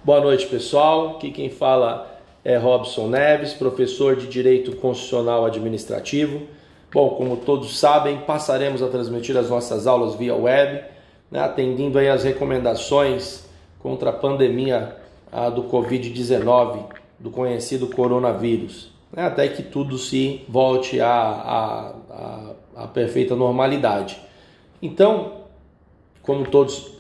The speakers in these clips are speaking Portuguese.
Boa noite, pessoal. Aqui quem fala é Robson Neves, professor de Direito Constitucional Administrativo. Bom, como todos sabem, passaremos a transmitir as nossas aulas via web, atendendo aí as recomendações contra a pandemia do Covid-19, do conhecido coronavírus, até que tudo se volte à perfeita normalidade. Então, como todos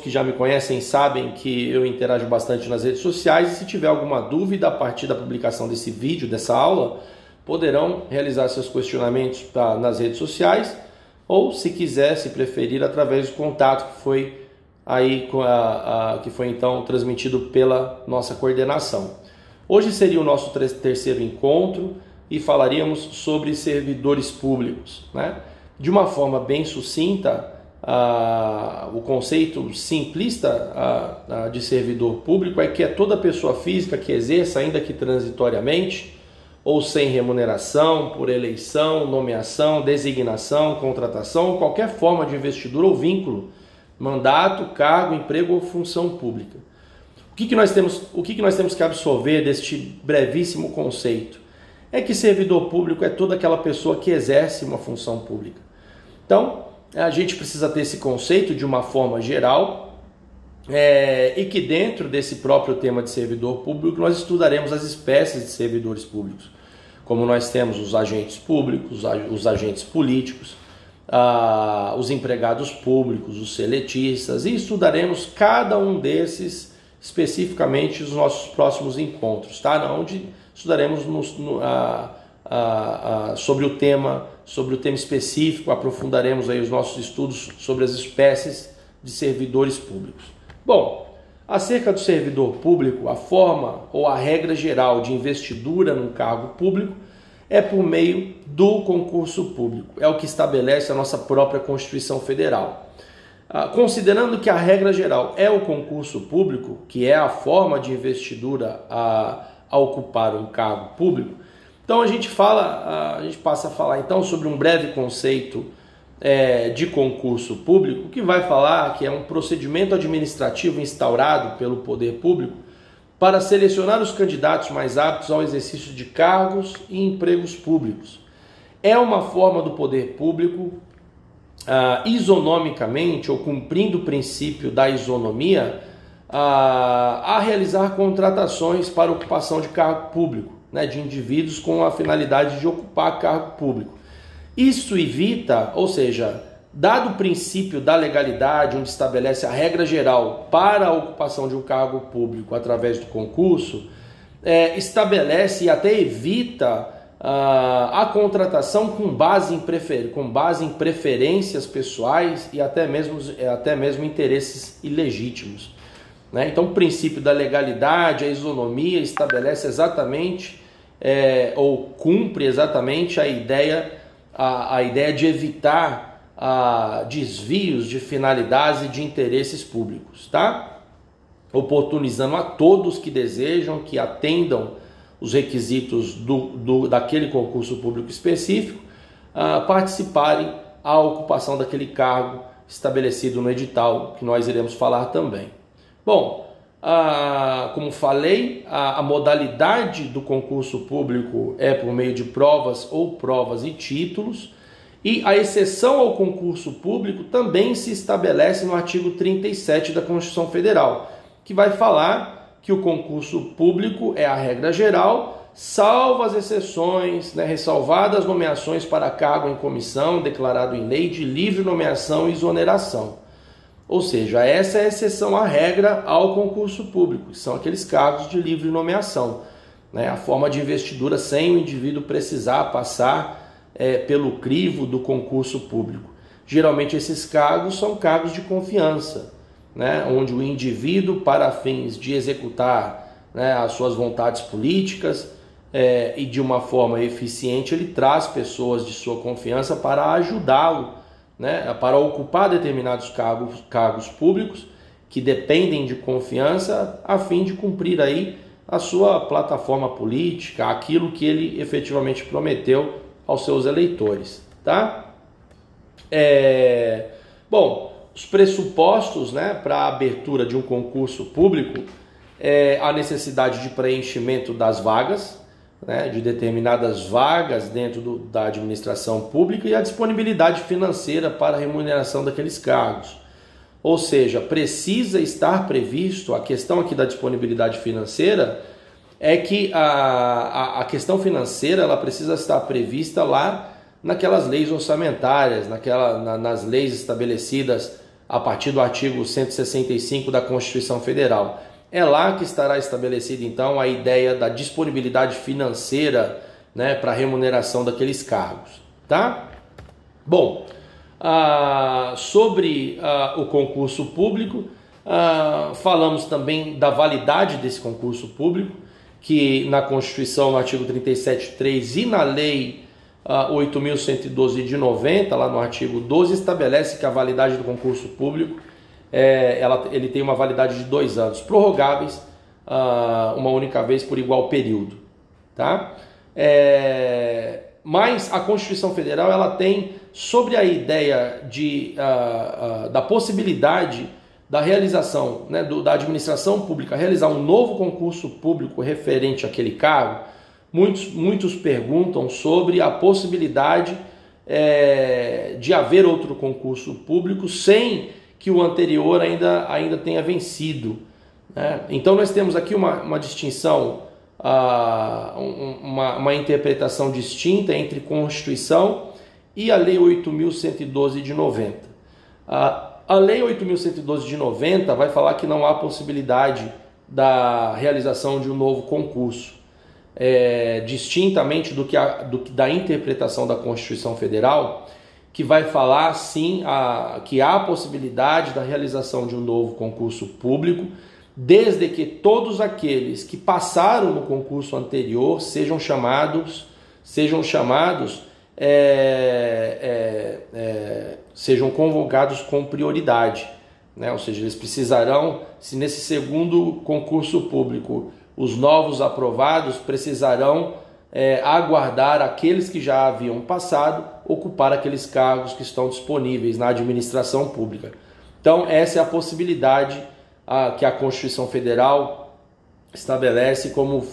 que já me conhecem sabem que eu interajo bastante nas redes sociais, e se tiver alguma dúvida a partir da publicação desse vídeo, dessa aula, poderão realizar seus questionamentos nas redes sociais, ou se quiser, se preferir, através do contato que foi então transmitido pela nossa coordenação. Hoje seria o nosso terceiro encontro e falaríamos sobre servidores públicos, De uma forma bem sucinta, o conceito simplista de servidor público é que é toda pessoa física que exerça, ainda que transitoriamente, ou sem remuneração, por eleição, nomeação, designação, contratação, qualquer forma de investidura ou vínculo, mandato, cargo, emprego ou função pública. O que nós temos que absorver deste brevíssimo conceito? É que servidor público é toda aquela pessoa que exerce uma função pública. Então, a gente precisa ter esse conceito de uma forma geral, e que dentro desse próprio tema de servidor público nós estudaremos as espécies de servidores públicos, como nós temos os agentes públicos, os agentes políticos, os empregados públicos, os seletistas, e estudaremos cada um desses especificamente nos nossos próximos encontros, onde estudaremos sobre o tema específico, aprofundaremos aí os nossos estudos sobre as espécies de servidores públicos. Bom, acerca do servidor público, a forma ou a regra geral de investidura num cargo público é por meio do concurso público, é o que estabelece a nossa própria Constituição Federal. Considerando que a regra geral é o concurso público, que é a forma de investidura a ocupar um cargo público, então a gente passa a falar então sobre um breve conceito de concurso público, que vai falar que é um procedimento administrativo instaurado pelo poder público para selecionar os candidatos mais aptos ao exercício de cargos e empregos públicos. É uma forma do poder público, isonomicamente, ou cumprindo o princípio da isonomia, a realizar contratações para ocupação de cargo público, de indivíduos com a finalidade de ocupar cargo público. Isso evita, ou seja, dado o princípio da legalidade, onde estabelece a regra geral para a ocupação de um cargo público através do concurso, estabelece e até evita a contratação com base em preferências pessoais e até mesmo interesses ilegítimos. Então, o princípio da legalidade, a isonomia, estabelece exatamente, ou cumpre exatamente a ideia de evitar desvios de finalidades e de interesses públicos, oportunizando a todos que desejam, que atendam os requisitos daquele concurso público específico, participarem à ocupação daquele cargo estabelecido no edital, que nós iremos falar também. Bom, como falei, a modalidade do concurso público é por meio de provas ou provas e títulos, e a exceção ao concurso público também se estabelece no artigo 37 da Constituição Federal, que vai falar que o concurso público é a regra geral, salvo as exceções, ressalvadas as nomeações para cargo em comissão, declarado em lei de livre nomeação e exoneração. Ou seja, essa é a exceção à regra ao concurso público, que são aqueles cargos de livre nomeação, a forma de investidura sem o indivíduo precisar passar pelo crivo do concurso público. Geralmente esses cargos são cargos de confiança, onde o indivíduo, para fins de executar as suas vontades políticas e de uma forma eficiente, ele traz pessoas de sua confiança para ajudá-lo, para ocupar determinados cargos públicos que dependem de confiança, a fim de cumprir aí a sua plataforma política, aquilo que ele efetivamente prometeu aos seus eleitores, Bom, os pressupostos para a abertura de um concurso público a necessidade de preenchimento das vagas, né, de determinadas vagas dentro da administração pública, e a disponibilidade financeira para a remuneração daqueles cargos. Ou seja, precisa estar previsto, a questão aqui da disponibilidade financeira é que a questão financeira ela precisa estar prevista lá naquelas leis orçamentárias, nas leis estabelecidas a partir do artigo 165 da Constituição Federal. É lá que estará estabelecida então a ideia da disponibilidade financeira, né, para a remuneração daqueles cargos, tá? Bom, sobre o concurso público, falamos também da validade desse concurso público, que na Constituição, no artigo 37.3 e na Lei 8.112 de 90, lá no artigo 12, estabelece que a validade do concurso público ele tem uma validade de 2 anos, prorrogáveis uma única vez por igual período, tá? Mas a Constituição Federal ela tem sobre a ideia da possibilidade da realização, né, da administração pública realizar um novo concurso público referente àquele cargo. Muitos perguntam sobre a possibilidade de haver outro concurso público sem que o anterior ainda tenha vencido, né? Então nós temos aqui uma distinção, uma interpretação distinta entre Constituição e a Lei 8.112 de 90. A Lei 8.112 de 90 vai falar que não há possibilidade da realização de um novo concurso, distintamente da interpretação da Constituição Federal, que vai falar sim que há a possibilidade da realização de um novo concurso público, desde que todos aqueles que passaram no concurso anterior sejam chamados, sejam convocados com prioridade, né? Ou seja, eles precisarão, se nesse segundo concurso público os novos aprovados precisarão aguardar aqueles que já haviam passado ocupar aqueles cargos que estão disponíveis na administração pública. Então essa é a possibilidade que a Constituição Federal estabelece como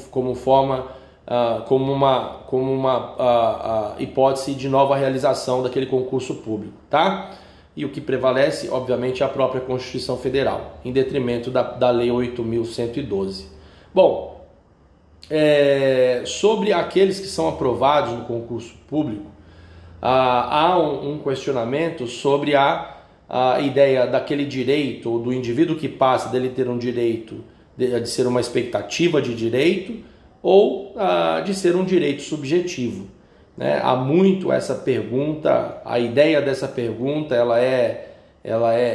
uma hipótese de nova realização daquele concurso público, tá? E o que prevalece, obviamente, é a própria Constituição Federal, em detrimento da Lei 8.112. Bom, sobre aqueles que são aprovados no concurso público, há um questionamento sobre a ideia daquele direito, ou do indivíduo que passa, dele ter um direito, de ser uma expectativa de direito, ou de ser um direito subjetivo, né? Há muito essa pergunta, a ideia dessa pergunta ela é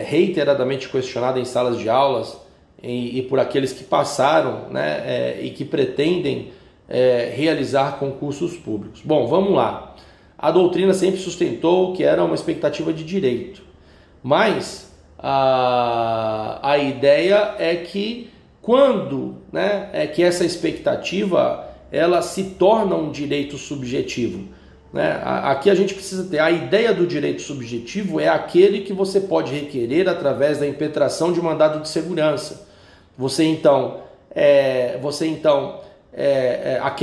reiteradamente questionada em salas de aulas e por aqueles que passaram, né, e que pretendem realizar concursos públicos. Bom, vamos lá. A doutrina sempre sustentou que era uma expectativa de direito, mas a ideia é que quando, né, que essa expectativa ela se torna um direito subjetivo, né? Aqui a gente precisa ter a ideia do direito subjetivo, é aquele que você pode requerer através da impetração de mandado de segurança.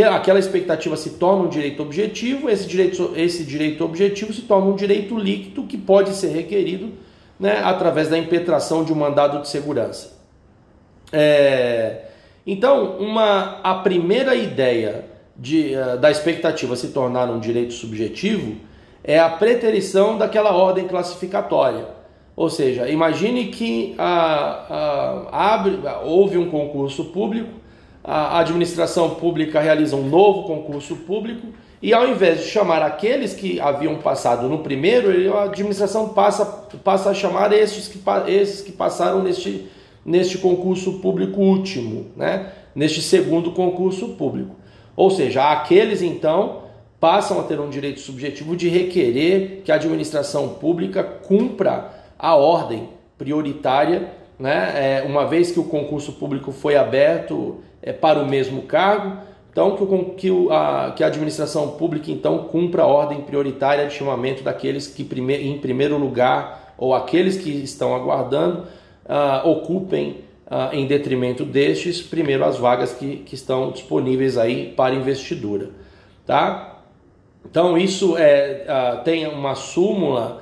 Aquela expectativa se torna um direito objetivo, esse direito objetivo se torna um direito líquido que pode ser requerido, né, através da impetração de um mandado de segurança. Então, a primeira ideia da expectativa se tornar um direito subjetivo é a preterição daquela ordem classificatória. Ou seja, imagine que houve um concurso público, a administração pública realiza um novo concurso público e, ao invés de chamar aqueles que haviam passado no primeiro, a administração passa a chamar esses que passaram neste concurso público último, né? Neste segundo concurso público. Ou seja, aqueles então passam a ter um direito subjetivo de requerer que a administração pública cumpra a ordem prioritária, né? Uma vez que o concurso público foi aberto para o mesmo cargo, então que a administração pública então cumpra a ordem prioritária de chamamento daqueles que em primeiro lugar, ou aqueles que estão aguardando, ocupem em detrimento destes, primeiro as vagas que estão disponíveis aí para investidura, tá? Então isso tem uma súmula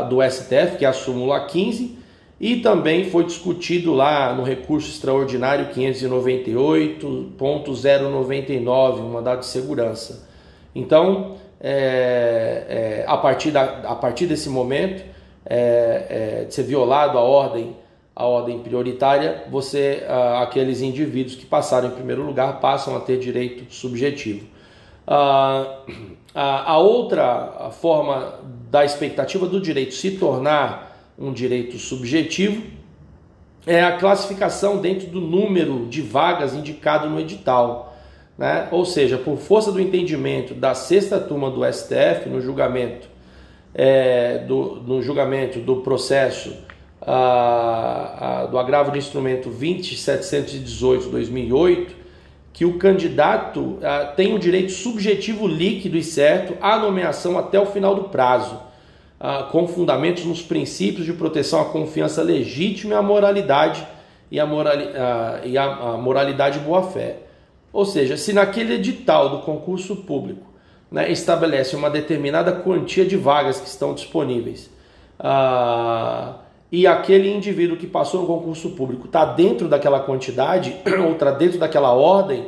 do STF, que é a súmula 15, e também foi discutido lá no recurso extraordinário 598.099, um mandado de segurança. Então, a partir desse momento, de ser violado a ordem prioritária, aqueles indivíduos que passaram em primeiro lugar passam a ter direito subjetivo. A outra forma da expectativa do direito se tornar um direito subjetivo é a classificação dentro do número de vagas indicado no edital, né? Ou seja, por força do entendimento da sexta turma do STF no julgamento do processo do agravo do instrumento 20.718/2008, que o candidato tem o direito subjetivo líquido e certo à nomeação até o final do prazo, com fundamentos nos princípios de proteção à confiança legítima e à moralidade e a moralidade e boa-fé. Ou seja, se naquele edital do concurso público, né, estabelece uma determinada quantia de vagas que estão disponíveis, e aquele indivíduo que passou no concurso público está dentro daquela quantidade ou está dentro daquela ordem,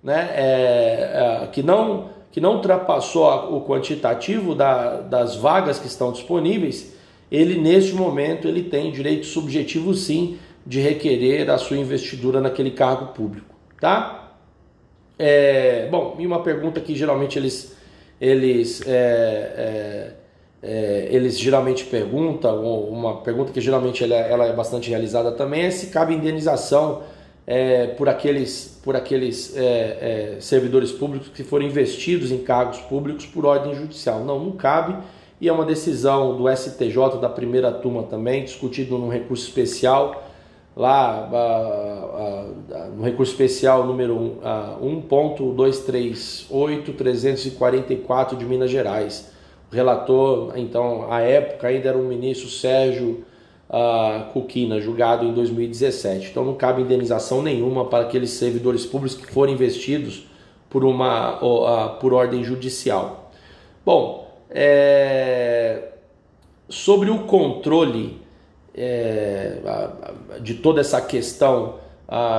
né, que não ultrapassou o quantitativo das vagas que estão disponíveis, ele neste momento ele tem direito subjetivo sim de requerer a sua investidura naquele cargo público, tá? Bom, e uma pergunta que geralmente eles geralmente perguntam, uma pergunta que geralmente ela é bastante realizada também, é se cabe indenização por aqueles servidores públicos que foram investidos em cargos públicos por ordem judicial. Não cabe, e é uma decisão do STJ da primeira turma também, discutido num recurso especial, lá no recurso especial número 1.238.344 de Minas Gerais. O relator, então, à época, ainda era o ministro Sérgio Cuquina, julgado em 2017. Então não cabe indenização nenhuma para aqueles servidores públicos que forem investidos por ordem judicial. Bom, sobre o controle de toda essa questão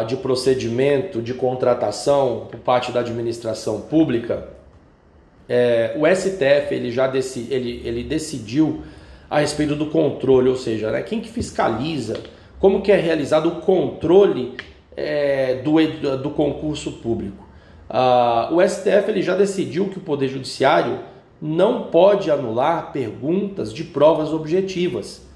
de procedimento, de contratação por parte da administração pública, o STF ele decidiu a respeito do controle, ou seja, né, quem que fiscaliza, como que é realizado o controle do concurso público. O STF ele já decidiu que o Poder Judiciário não pode anular perguntas de provas objetivas.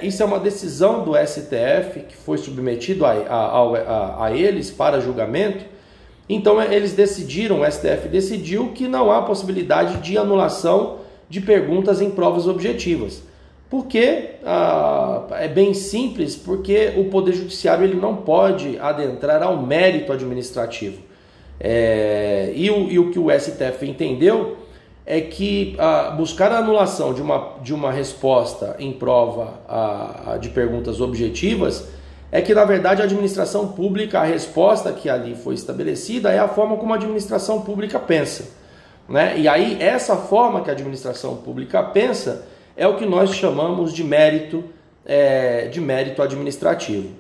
Isso é uma decisão do STF que foi submetido a eles para julgamento. Então o STF decidiu que não há possibilidade de anulação de perguntas em provas objetivas. Porque é bem simples, porque o Poder Judiciário ele não pode adentrar ao mérito administrativo. E o que o STF entendeu é que buscar a anulação de uma resposta em prova de perguntas objetivas é que, na verdade, a administração pública, a resposta que ali foi estabelecida é a forma como a administração pública pensa, né? E aí, essa forma que a administração pública pensa é o que nós chamamos de mérito administrativo.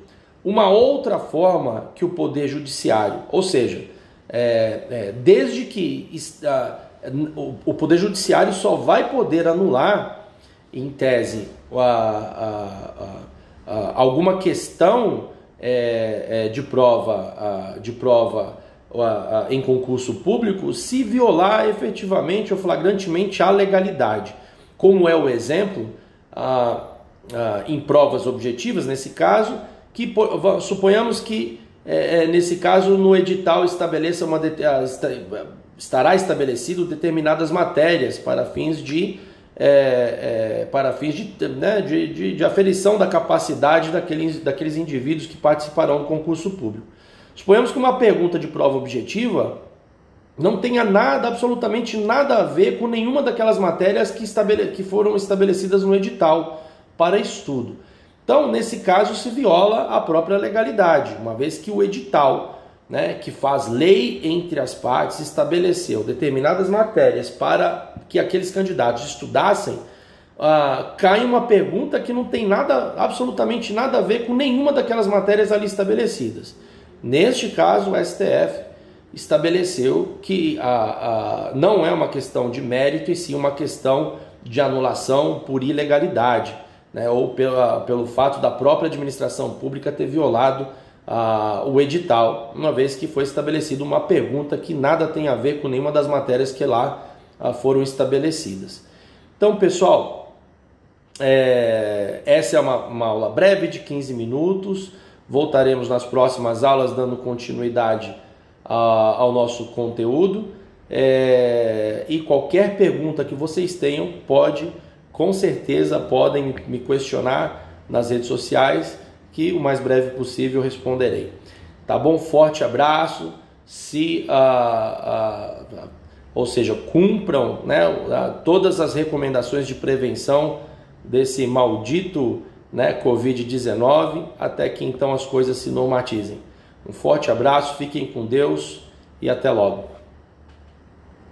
Uma outra forma que o Poder Judiciário, ou seja, desde que o Poder Judiciário só vai poder anular, em tese, alguma questão de prova em concurso público se violar efetivamente ou flagrantemente a legalidade, como é o exemplo em provas objetivas, nesse caso, que suponhamos que nesse caso no edital estará estabelecido determinadas matérias para fins de aferição da capacidade daqueles indivíduos que participarão do concurso público. Suponhamos que uma pergunta de prova objetiva não tenha absolutamente nada a ver com nenhuma daquelas matérias que foram estabelecidas no edital para estudo. Então, nesse caso, se viola a própria legalidade, uma vez que o edital, né, que faz lei entre as partes, estabeleceu determinadas matérias para que aqueles candidatos estudassem, cai uma pergunta que não tem nada, absolutamente nada a ver com nenhuma daquelas matérias ali estabelecidas. Neste caso, o STF estabeleceu que não é uma questão de mérito, e sim uma questão de anulação por ilegalidade, né, ou pelo fato da própria administração pública ter violado o edital, uma vez que foi estabelecida uma pergunta que nada tem a ver com nenhuma das matérias que lá foram estabelecidas. Então, pessoal, essa é uma aula breve de 15 minutos. Voltaremos nas próximas aulas dando continuidade ao nosso conteúdo. E qualquer pergunta que vocês tenham, com certeza podem me questionar nas redes sociais, que o mais breve possível responderei. Tá bom? Forte abraço. Ou seja, cumpram, né, todas as recomendações de prevenção desse maldito, né, Covid-19, até que então as coisas se normatizem. Um forte abraço, fiquem com Deus e até logo.